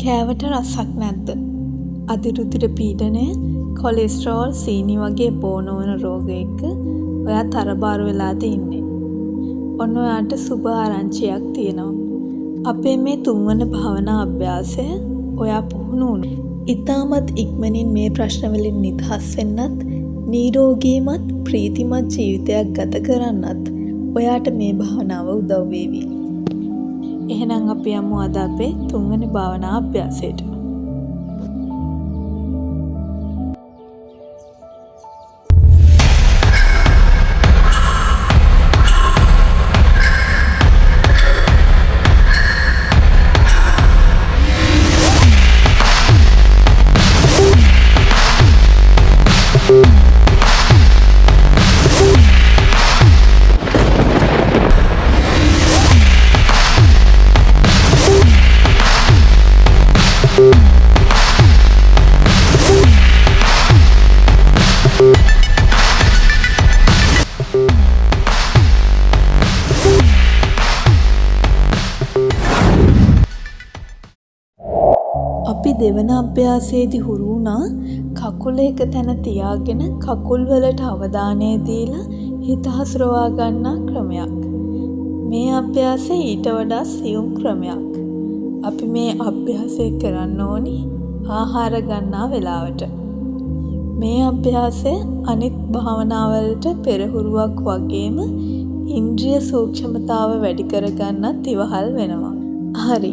කෑවට රසක් නැද්ද? අධිරුධිර පීඩනය, කොලෙස්ටරෝල්, සීනි වගේ බෝ නොවන රෝග එක්ක ඔයා තරබාරු වෙලාද ඉන්නේ. ඔන්න ඔයාට සුබ ආරංචියක් තියෙනවා. අපේ මේ 3 වන භාවනා අභ්‍යාසය ඔයා පුහුණු වුණොත් ඉතාමත් ඉක්මනින් මේ ප්‍රශ්න වලින් නිදහස් වෙන්නත්, නිරෝගීමත් ප්‍රීතිමත් ජීවිතයක් ගත කරන්නත් ඔයාට මේ භාවනාව උදව් වේවි. එහෙනම් අපි යමු අද අපේ 3 වෙනි භාවනා අභ්‍යාසයට. අපි දෙවන අභ්‍යාසයේදී හුරු වුණා කකුල එක තැන තියාගෙන කකුල් වලට අවධානය දීලා හිත හසුරවා ගන්නා ක්‍රමයක්. මේ අභ්‍යාසය ඊට වඩා සියුම් ක්‍රමයක්. අපි මේ අභ්‍යාසය කරන්න ඕනි ආහාර ගන්නා වෙලාවට. මේ අභ්‍යාසය අනිත් භාවනාවලට පෙරහුරුවක් වගේම ඉන්ද්‍රිය සූක්ෂමතාව වැඩි කරගන්නත් ඉවහල් වෙනවා. හරි.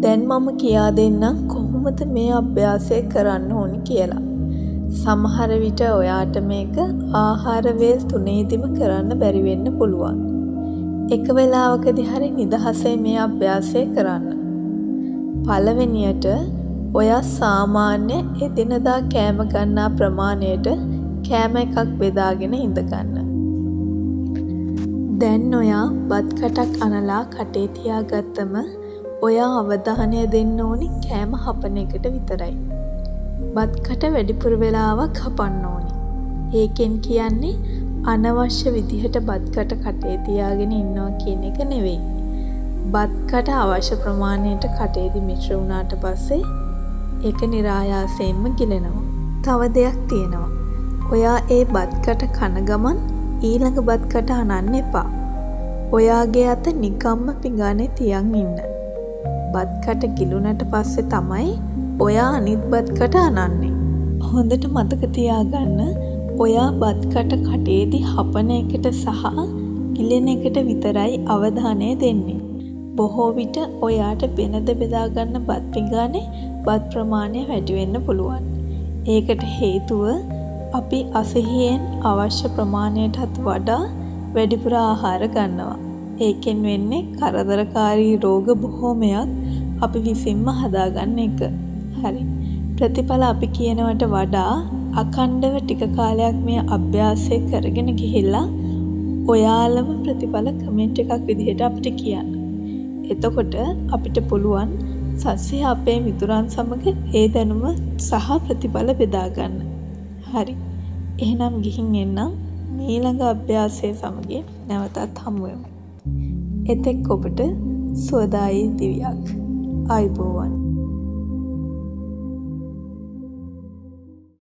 දැන් මම කියා දෙන්නම් කොහොමද මේ අභ්‍යාසය කරන්න ඕනි කියලා. සමහර විට ඔයාට මේක ආහාර වේල් 3ෙදිම කරන්න බැරි වෙන්න පුළුවන්. එක වෙලාවකදී හරි නිදහසේ මේ අභ්‍යාසය කරන්න. පළවෙනියට ඔයා සාමාන්‍ය එදිනදා කෑම ගන්නා ප්‍රමාණයට කෑම එකක් බෙදාගෙන ඉඳ ගන්න. දැන් ඔයා බත් කටක් අනලා කටේ තියාගත්තම ඔයා අවධානය දෙන්න ඕනි කෑම හපන එකට විතරයි. බත් කට වැඩිපුර වෙලාවක් හපන්න ඕනි. ඒකෙන් කියන්නේ අනවශ්‍ය විදිහට බත් කට කටේ තියාගෙන ඉන්නවා කියන එක නෙවෙයි. බත් කට අවශ්‍ය ප්‍රමාණයට කටේදී මිශ්‍ර වුණාට පස්සේ ඒක નિરાයාසයෙන්ම ගිලෙනවා. තව දෙයක් තියෙනවා. ඔයා ඒ බත් කට කන ගමන් ඊළඟ බත් කට අනන්න එපා. ඔයාගේ අත නිකම්ම පිඟානේ තියන් ඉන්න. බත් කට ගිලුණට පස්සේ තමයි ඔයා අනිත් බත් කට අනන්නේ. හොඳට මතක තියාගන්න ඔයා බත් කට කටේදී හපන එකට සහ ගිලෙන එකට විතරයි අවධානය දෙන්නේ. බොහෝ විට ඔයාට වෙනද බෙදා ගන්න බත් පිඟානේ බත් ප්‍රමාණය වැඩි වෙන්න පුළුවන්. ඒකට හේතුව අපි අසහියෙන් අවශ්‍ය ප්‍රමාණයටත් වඩා වැඩිපුර ආහාර ගන්නවා. ඒකෙන් වෙන්නේ කරදරකාරී රෝග බොහෝමයක් අපි විසින්ම හදාගන්න එක. හරි. ප්‍රතිඵල අපි කියනවට වඩා අඛණ්ඩව ටික කාලයක් මේ අභ්‍යාසය කරගෙන ගිහිල්ලා ඔයාලම ප්‍රතිඵල කමෙන්ට් එකක් විදිහට අපිට කියන්න. එතකොට අපිට පුළුවන් සස්සේ අපේ මිතුරන් සමග ඒ දැනුම සහ ප්‍රතිඵල බෙදා ගන්න. හරි. එහෙනම් ගිහින් එන්නම් ඊළඟ අභ්‍යාසය සමගින් නැවතත් හමු වෙමු. එතෙක් ඔබට සුවදායී දිවියක්. ආයුබෝවන්.